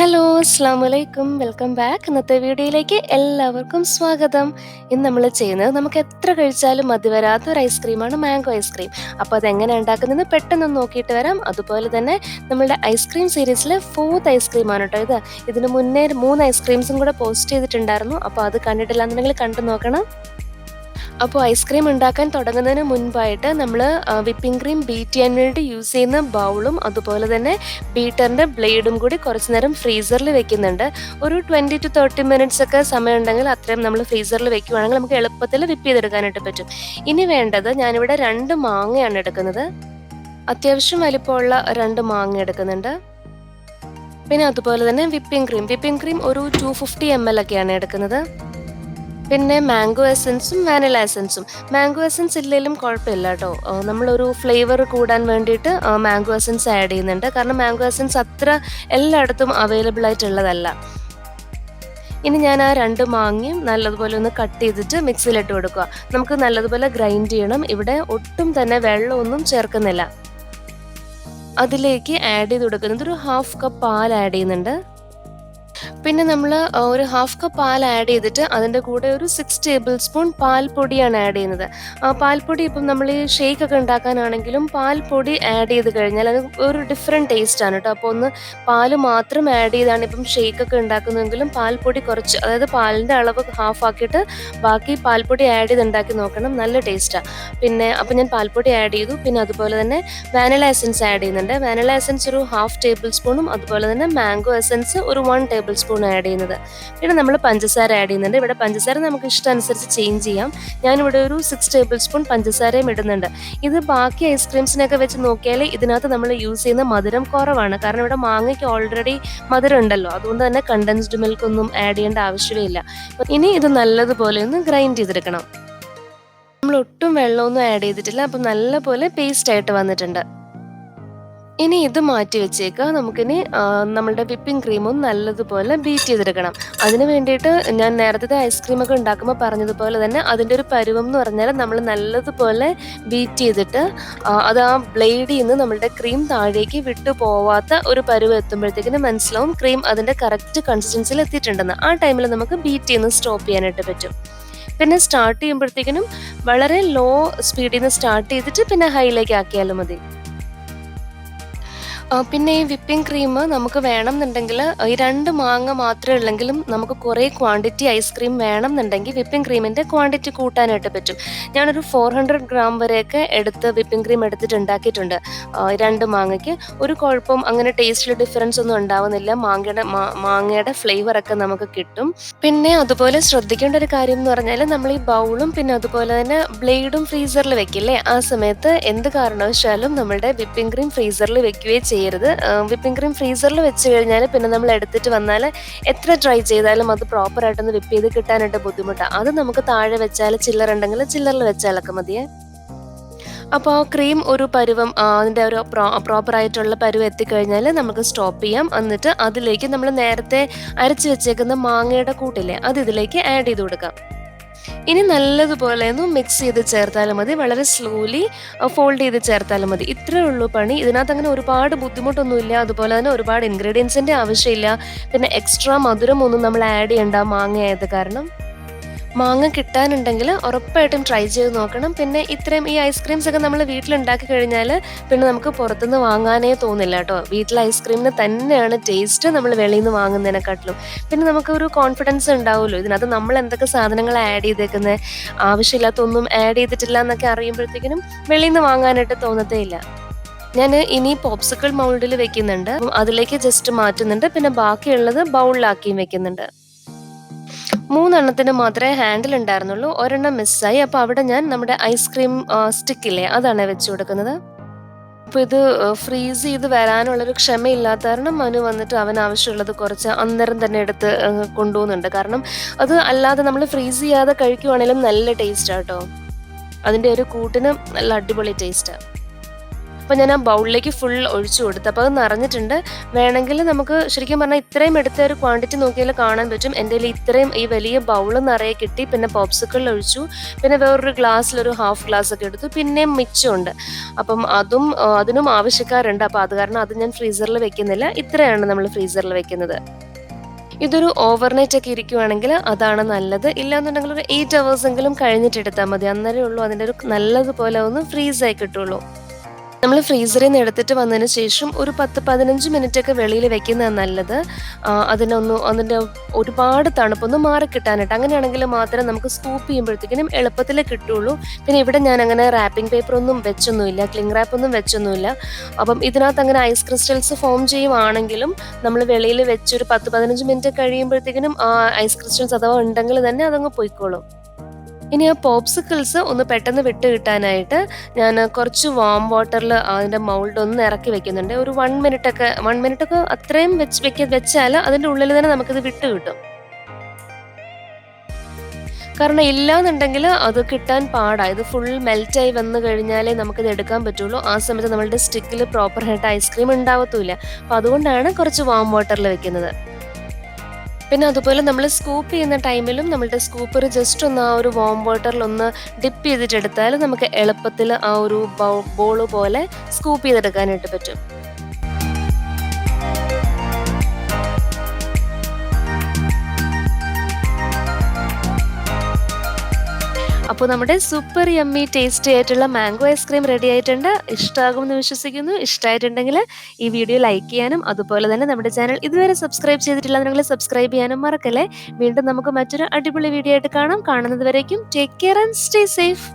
Hello, അസ്സലാമലൈക്കും. Welcome back. ഇന്നത്തെ വീഡിയോയിലേക്ക് എല്ലാവർക്കും സ്വാഗതം. ഇന്ന് നമ്മൾ ചെയ്യുന്നത് നമുക്ക് എത്ര കഴിച്ചാലും മതി വരാത്ത ഒരു ഐസ്ക്രീമാണ് മാംഗോ ഐസ്ക്രീം. അപ്പോൾ അതെങ്ങനെ ഉണ്ടാക്കുന്നതെന്ന് പെട്ടെന്ന് നോക്കിയിട്ട് വരാം. അതുപോലെ തന്നെ നമ്മളുടെ ഐസ്ക്രീം സീരീസിലെ 4th ഐസ്ക്രീമാണ് കേട്ടോ ഇത്. ഇതിന് മുന്നേ 3 ഐസ്ക്രീംസും കൂടെ പോസ്റ്റ് ചെയ്തിട്ടുണ്ടായിരുന്നു. അപ്പോൾ അത് കണ്ടിട്ടില്ലാന്നുണ്ടെങ്കിൽ കണ്ടു നോക്കണം. അപ്പോൾ ഐസ്ക്രീം ഉണ്ടാക്കാൻ തുടങ്ങുന്നതിന് മുൻപായിട്ട് നമ്മൾ വിപ്പിംഗ് ക്രീം ബീറ്റ് ചെയ്യാൻ വേണ്ടി യൂസ് ചെയ്യുന്ന ബൗളും അതുപോലെ തന്നെ ബീറ്ററിൻ്റെ ബ്ലേഡും കൂടി കുറച്ച് നേരം ഫ്രീസറിൽ വെക്കുന്നുണ്ട്. ഒരു 20 to 30 മിനിറ്റ്സ് ഒക്കെ സമയം ഉണ്ടെങ്കിൽ അത്രയും നമ്മൾ ഫ്രീസറിൽ വെക്കുവാണെങ്കിൽ നമുക്ക് എളുപ്പത്തിൽ വിപ്പ് ചെയ്തെടുക്കാനായിട്ട് പറ്റും. ഇനി വേണ്ടത് ഞാനിവിടെ 2 മാങ്ങയാണ് എടുക്കുന്നത്. അത്യാവശ്യം വലിപ്പമുള്ള 2 മാങ്ങ എടുക്കുന്നുണ്ട്. പിന്നെ അതുപോലെ തന്നെ വിപ്പിംഗ് ക്രീം ഒരു 250 ml ഒക്കെയാണ് എടുക്കുന്നത്. പിന്നെ മാംഗോ എസൻസും വാനില എസൻസും. മാംഗോ എസൻസ് ഇല്ലെങ്കിലും കുഴപ്പമില്ല കേട്ടോ. നമ്മളൊരു ഫ്ലേവർ കൂടാൻ വേണ്ടിയിട്ട് മാംഗോ എസൻസ് ആഡ് ചെയ്യുന്നുണ്ട്. കാരണം മാംഗോ എസൻസ് അത്ര എല്ലായിടത്തും അവൈലബിൾ ആയിട്ടുള്ളതല്ല. ഇനി ഞാൻ ആ 2 മാങ്ങയും നല്ലതുപോലെ ഒന്ന് കട്ട് ചെയ്തിട്ട് മിക്സിയിലിട്ട് കൊടുക്കുക. നമുക്ക് നല്ലതുപോലെ ഗ്രൈൻഡ് ചെയ്യണം. ഇവിടെ ഒട്ടും തന്നെ വെള്ളമൊന്നും ചേർക്കുന്നില്ല. അതിലേക്ക് ആഡ് ചെയ്ത് കൊടുക്കുന്നത് ഒരു 1/2 കപ്പ് പാൽ ആഡ് ചെയ്യുന്നുണ്ട്. പിന്നെ നമ്മൾ ഒരു 1/2 കപ്പ് പാൽ ആഡ് ചെയ്തിട്ട് അതിൻ്റെ കൂടെ ഒരു 6 ടേബിൾ സ്പൂൺ പാൽപ്പൊടിയാണ് ആഡ് ചെയ്യുന്നത്. പാൽപ്പൊടി ഇപ്പം നമ്മൾ ഈ ഷേക്ക് ഒക്കെ ഉണ്ടാക്കാനാണെങ്കിലും പാൽപ്പൊടി ആഡ് ചെയ്ത് കഴിഞ്ഞാൽ അത് ഒരു ഡിഫറെൻറ്റ് ടേസ്റ്റാണ് കേട്ടോ. അപ്പോൾ ഒന്ന് പാൽ മാത്രം ആഡ് ചെയ്താണ് ഇപ്പം ഷേക്ക് ഒക്കെ ഉണ്ടാക്കുന്നതെങ്കിലും പാൽപ്പൊടി കുറച്ച്, അതായത് പാലിൻ്റെ അളവ് ഹാഫ് ആക്കിയിട്ട് ബാക്കി പാൽപ്പൊടി ആഡ് ചെയ്ത് ഉണ്ടാക്കി നോക്കണം, നല്ല ടേസ്റ്റാണ്. പിന്നെ അപ്പോൾ ഞാൻ പാൽപ്പൊടി ആഡ് ചെയ്തു. പിന്നെ അതുപോലെ തന്നെ വാനില എസൻസ് ആഡ് ചെയ്യുന്നുണ്ട്. വാനില എസൻസ് ഒരു 1/2 ടേബിൾ സ്പൂണും അതുപോലെ തന്നെ മാംഗോ എസൻസ് ഒരു 1 ടേബിൾ സ്പൂൺ ആഡ് ചെയ്യുന്നത്. പിന്നെ നമ്മൾ പഞ്ചസാര ആഡ് ചെയ്യുന്നുണ്ട്. ഇവിടെ പഞ്ചസാര നമുക്ക് ഇഷ്ടമനുസരിച്ച് ചേഞ്ച് ചെയ്യാം. ഞാനിവിടെ ഒരു 6 ടേബിൾ സ്പൂൺ പഞ്ചസാരയും ഇടുന്നുണ്ട്. ഇത് ബാക്കി ഐസ്ക്രീംസിനൊക്കെ വെച്ച് നോക്കിയാൽ ഇതിനകത്ത് നമ്മൾ യൂസ് ചെയ്യുന്ന മധുരം കുറവാണ്. കാരണം ഇവിടെ മാങ്ങയ്ക്ക് ഓൾറെഡി മധുരം ഉണ്ടല്ലോ. അതുകൊണ്ട് തന്നെ കണ്ടൻസ്ഡ് മിൽക്ക് ഒന്നും ആഡ് ചെയ്യേണ്ട ആവശ്യമേ ഇല്ല. ഇനി ഇത് നല്ലതുപോലെ ഒന്ന് ഗ്രൈൻഡ് ചെയ്തെടുക്കണം. നമ്മൾ ഒട്ടും വെള്ളമൊന്നും ആഡ് ചെയ്തിട്ടില്ല. അപ്പം നല്ലപോലെ പേസ്റ്റ് ആയിട്ട് വന്നിട്ടുണ്ട്. ഇനി ഇത് മാറ്റി വെച്ചേക്കുക. നമുക്കിനി നമ്മളുടെ വിപ്പിംഗ് ക്രീമും നല്ലതുപോലെ ബീറ്റ് ചെയ്തെടുക്കണം. അതിന് വേണ്ടിയിട്ട് ഞാൻ നേരത്തെ ഐസ്ക്രീമൊക്കെ ഉണ്ടാക്കുമ്പോൾ പറഞ്ഞതുപോലെ തന്നെ അതിൻ്റെ ഒരു പരുവം എന്ന് പറഞ്ഞാൽ നമ്മൾ നല്ലതുപോലെ ബീറ്റ് ചെയ്തിട്ട് അത് ആ ബ്ലേഡിൽ നിന്ന് നമ്മളുടെ ക്രീം താഴേക്ക് വിട്ടു പോവാത്ത ഒരു പരുവം എത്തുമ്പോഴത്തേക്കിന് മനസ്സിലാവും ക്രീം അതിൻ്റെ കറക്റ്റ് കൺസിസ്റ്റൻസിയിൽ എത്തിയിട്ടുണ്ടെന്ന്. ആ ടൈമിൽ നമുക്ക് ബീറ്റ് ചെയ്യുന്നത് സ്റ്റോപ്പ് ചെയ്യാനായിട്ട് പറ്റും. പിന്നെ സ്റ്റാർട്ട് ചെയ്യുമ്പോഴത്തേക്കിനും വളരെ ലോ സ്പീഡിൽ നിന്ന് സ്റ്റാർട്ട് ചെയ്തിട്ട് പിന്നെ ഹൈയിലേക്ക് ആക്കിയാലും മതി. പിന്നെ ഈ വിപ്പിംഗ് ക്രീം നമുക്ക് വേണമെന്നുണ്ടെങ്കിൽ ഈ 2 മാങ്ങ മാത്രമേ ഉള്ളെങ്കിലും നമുക്ക് കുറേ ക്വാണ്ടിറ്റി ഐസ്ക്രീം വേണമെന്നുണ്ടെങ്കിൽ വിപ്പിംഗ് ക്രീമിൻ്റെ ക്വാണ്ടിറ്റി കൂട്ടാനായിട്ട് പറ്റും. ഞാനൊരു 400 ഗ്രാം വരെയൊക്കെ വിപ്പിംഗ് ക്രീം എടുത്തിട്ട് ഉണ്ടാക്കിയിട്ടുണ്ട്. 2 മാങ്ങയ്ക്ക് ഒരു കുഴപ്പം അങ്ങനെ ടേസ്റ്റിൽ ഡിഫറൻസ് ഒന്നും ഉണ്ടാവുന്നില്ല. മാങ്ങയുടെ ഫ്ലേവറൊക്കെ നമുക്ക് കിട്ടും. പിന്നെ അതുപോലെ ശ്രദ്ധിക്കേണ്ട ഒരു കാര്യം എന്ന് പറഞ്ഞാൽ നമ്മൾ ഈ ബൗളും പിന്നെ അതുപോലെ തന്നെ ബ്ലേഡും ഫ്രീസറിൽ വെക്കില്ലേ, ആ സമയത്ത് എന്ത് കാരണവശാലും നമ്മളുടെ വിപ്പിംഗ് ക്രീം ഫ്രീസറിൽ വെക്കുകയും ചെയ്യരുത്. വിപ്പിംഗ് ക്രീം ഫ്രീസറിൽ വെച്ച് കഴിഞ്ഞാൽ പിന്നെ നമ്മൾ എടുത്തിട്ട് വന്നാൽ എത്ര ട്രൈ ചെയ്താലും അത് പ്രോപ്പറായിട്ടൊന്ന് വിപ്പ് ചെയ്ത് കിട്ടാനായിട്ട് ബുദ്ധിമുട്ടാണ്. അത് നമുക്ക് താഴെ വെച്ചാൽ ചില്ലറുണ്ടെങ്കിൽ ചില്ലറിൽ വെച്ചാലൊക്കെ മതിയേ. അപ്പോൾ ക്രീം ഒരു പരുവം അതിൻ്റെ ഒരു പ്രോപ്പറായിട്ടുള്ള പരുവം എത്തിക്കഴിഞ്ഞാൽ നമുക്ക് സ്റ്റോപ്പ് ചെയ്യാം. എന്നിട്ട് അതിലേക്ക് നമ്മൾ നേരത്തെ അരച്ച് വെച്ചേക്കുന്ന മാങ്ങയുടെ കൂട്ടില്ലേ, അത് ഇതിലേക്ക് ആഡ് ചെയ്ത് കൊടുക്കാം. ഇനി നല്ലതുപോലെ ഒന്ന് മിക്സ് ചെയ്ത് ചേർത്താലും മതി. വളരെ സ്ലോലി ഫോൾഡ് ചെയ്ത് ചേർത്താലും മതി. ഇത്രയേ ഉള്ളൂ പണി. ഇതിനകത്ത് അങ്ങനെ ഒരുപാട് ബുദ്ധിമുട്ടൊന്നുമില്ല. അതുപോലെ തന്നെ ഒരുപാട് ഇൻഗ്രീഡിയൻസിൻ്റെ ആവശ്യമില്ല. പിന്നെ എക്സ്ട്രാ മധുരമൊന്നും നമ്മൾ ആഡ് ചെയ്യേണ്ട മാങ്ങയായത് കാരണം. മാങ്ങ കിട്ടാനുണ്ടെങ്കിൽ ഉറപ്പായിട്ടും ട്രൈ ചെയ്ത് നോക്കണം. പിന്നെ ഇത്രയും ഈ ഐസ്ക്രീംസ് ഒക്കെ നമ്മൾ വീട്ടിലുണ്ടാക്കി കഴിഞ്ഞാൽ പിന്നെ നമുക്ക് പുറത്തുനിന്ന് വാങ്ങാനേ തോന്നില്ല കേട്ടോ. വീട്ടിലെ ഐസ്ക്രീമിന് തന്നെയാണ് ടേസ്റ്റ് നമ്മൾ വെളിയിൽ നിന്ന് വാങ്ങുന്നതിനെക്കാട്ടിലും. പിന്നെ നമുക്കൊരു കോൺഫിഡൻസ് ഉണ്ടാവുമല്ലോ, ഇതിനകത്ത് നമ്മൾ എന്തൊക്കെ സാധനങ്ങൾ ആഡ് ചെയ്തേക്കുന്നത്, ആവശ്യമില്ലാത്തൊന്നും ആഡ് ചെയ്തിട്ടില്ല എന്നൊക്കെ അറിയുമ്പോഴത്തേക്കിനും വെളിയിൽ നിന്ന് വാങ്ങാനായിട്ട് തോന്നത്തേ ഇല്ല. ഞാൻ ഇനി പോപ്സിക്കിൾ മൗൾഡിൽ വെക്കുന്നുണ്ട്. അതിലേക്ക് ജസ്റ്റ് മാറ്റുന്നുണ്ട്. പിന്നെ ബാക്കിയുള്ളത് ബൗളിലാക്കിയും വെക്കുന്നുണ്ട്. 3 എണ്ണത്തിന് മാത്രമേ ഹാൻഡിൽ ഉണ്ടായിരുന്നുള്ളൂ. ഒരെണ്ണം മിസ്സായി. അപ്പോൾ അവിടെ ഞാൻ നമ്മുടെ ഐസ്ക്രീം സ്റ്റിക്കില്ലേ, അതാണ് വെച്ച് കൊടുക്കുന്നത്. അപ്പോൾ ഇത് ഫ്രീസ് ചെയ്ത് വരാനുള്ളൊരു ക്ഷമയില്ലാത്ത കാരണം മനു വന്നിട്ട് അവൻ ആവശ്യമുള്ളത് കുറച്ച് അന്നേരം തന്നെ എടുത്ത് കൊണ്ടുപോകുന്നുണ്ട്. കാരണം അത് അല്ലാതെ നമ്മൾ ഫ്രീസ് ചെയ്യാതെ കഴിക്കുവാണെങ്കിലും നല്ല ടേസ്റ്റാണ് കേട്ടോ. അതിൻ്റെ ഒരു കൂട്ടിന് നല്ല അടിപൊളി ടേസ്റ്റാണ്. അപ്പോൾ ഞാൻ ആ ബൗളിലേക്ക് ഫുൾ ഒഴിച്ചു കൊടുത്തു. അപ്പോൾ അത് നിറഞ്ഞിട്ടുണ്ട്. വേണമെങ്കിൽ നമുക്ക് ശരിക്കും പറഞ്ഞാൽ ഇത്രയും എടുത്ത ഒരു ക്വാണ്ടിറ്റി നോക്കിയാൽ കാണാൻ പറ്റും. എൻ്റെ കയ്യിൽ ഇത്രയും ഈ വലിയ ബൗൾ നിറയെ കിട്ടി. പിന്നെ പോപ്സിക്കിളിൽ ഒഴിച്ചു. പിന്നെ വേറൊരു ഗ്ലാസ്സിലൊരു ഹാഫ് ഗ്ലാസ് ഒക്കെ എടുത്തു. പിന്നെയും മിച്ചമുണ്ട്. അപ്പം അതിനും ആവശ്യക്കാരുണ്ട്. അപ്പോൾ അത് കാരണം അത് ഞാൻ ഫ്രീസറിൽ വെക്കുന്നില്ല. ഇത്രയാണ് നമ്മൾ ഫ്രീസറിൽ വെക്കുന്നത്. ഇതൊരു ഓവർനൈറ്റ് ഒക്കെ ഇരിക്കുവാണെങ്കിൽ അതാണ് നല്ലത്. ഇല്ലാന്നുണ്ടെങ്കിൽ ഒരു 8 hours എങ്കിലും കഴിഞ്ഞിട്ട് എടുത്താൽ മതി. അന്നേരമേ ഉള്ളൂ അതിൻ്റെ ഒരു നല്ലതുപോലെ ഒന്ന് ഫ്രീസായി കിട്ടുള്ളൂ. നമ്മൾ ഫ്രീസറിൽ നിന്ന് എടുത്തിട്ട് വന്നതിന് ശേഷം ഒരു 10-15 മിനിറ്റൊക്കെ വെളിയിൽ വെക്കുന്നതാണ് നല്ലത്. അതിൻ്റെ ഒരുപാട് തണുപ്പൊന്നും മാറിക്കിട്ടാനായിട്ട്. അങ്ങനെയാണെങ്കിൽ മാത്രമേ നമുക്ക് സ്കൂപ്പ് ചെയ്യുമ്പോഴത്തേക്കിനും എളുപ്പത്തിൽ കിട്ടുള്ളൂ. പിന്നെ ഇവിടെ ഞാൻ അങ്ങനെ റാപ്പിംഗ് പേപ്പറൊന്നും വെച്ചൊന്നുമില്ല, ക്ലിംഗ് റാപ്പൊന്നും വെച്ചൊന്നുമില്ല. അപ്പം ഇതിനകത്ത് അങ്ങനെ ഐസ് ക്രിസ്റ്റൽസ് ഫോം ചെയ്യുവാണെങ്കിലും നമ്മൾ വെളിയിൽ വെച്ച് ഒരു 10-15 മിനിറ്റ് കഴിയുമ്പോഴത്തേക്കിനും ആ ഐസ് ക്രിസ്റ്റൽസ് അഥവാ ഉണ്ടെങ്കിൽ തന്നെ അതങ്ങ് പോയിക്കോളും. ഇനി ആ പോപ്സിക്കിൾസ് ഒന്ന് പെട്ടെന്ന് വിട്ട് കിട്ടാനായിട്ട് ഞാൻ കുറച്ച് വാം വാട്ടറിൽ അതിൻ്റെ മൗൾഡ് ഒന്ന് ഇറക്കി വെക്കുന്നുണ്ട്. ഒരു 1 മിനിറ്റൊക്കെ അത്രയും വെച്ചാൽ അതിൻ്റെ ഉള്ളിൽ തന്നെ നമുക്കിത് വിട്ട് കിട്ടും. കാരണം ഇല്ലാന്നുണ്ടെങ്കിൽ അത് കിട്ടാൻ പാടാണ്. ഇത് ഫുൾ മെൽറ്റായി വന്നു കഴിഞ്ഞാലേ നമുക്കിത് എടുക്കാൻ പറ്റുള്ളൂ. ആ സമയത്ത് നമ്മളുടെ സ്റ്റിക്കിൽ പ്രോപ്പറായിട്ട് ഐസ്ക്രീം ഉണ്ടാവത്തുമില്ല. അപ്പോൾ അതുകൊണ്ടാണ് കുറച്ച് വാം വാട്ടറിൽ വെക്കുന്നത്. പിന്നെ അതുപോലെ നമ്മൾ സ്കൂപ്പ് ചെയ്യുന്ന ടൈമിലും നമ്മളുടെ സ്കൂപ്പർ ജസ്റ്റ് ഒന്ന് ആ ഒരു വാം വാട്ടറിൽ ഒന്ന് ഡിപ്പ് ചെയ്തിട്ടെടുത്താൽ നമുക്ക് എളുപ്പത്തിൽ ആ ഒരു ബോൾ പോലെ സ്കൂപ്പ് ചെയ്തെടുക്കാനായിട്ട് പറ്റും. അപ്പോൾ നമ്മുടെ സൂപ്പർ യമ്മി ടേസ്റ്റി ആയിട്ടുള്ള മാംഗോ ഐസ്ക്രീം റെഡി ആയിട്ടുണ്ട്. ഇഷ്ടമാകുമെന്ന് വിശ്വസിക്കുന്നു. ഇഷ്ടമായിട്ടുണ്ടെങ്കിൽ ഈ വീഡിയോ ലൈക്ക് ചെയ്യാനും അതുപോലെ തന്നെ നമ്മുടെ ചാനൽ ഇതുവരെ സബ്സ്ക്രൈബ് ചെയ്തിട്ടില്ലാന്നുണ്ടെങ്കിൽ സബ്സ്ക്രൈബ് ചെയ്യാനും മറക്കല്ലേ. വീണ്ടും നമുക്ക് മറ്റൊരു അടിപൊളി വീഡിയോ ആയിട്ട് കാണാം. കാണുന്നത് വരേക്കും take care and stay safe.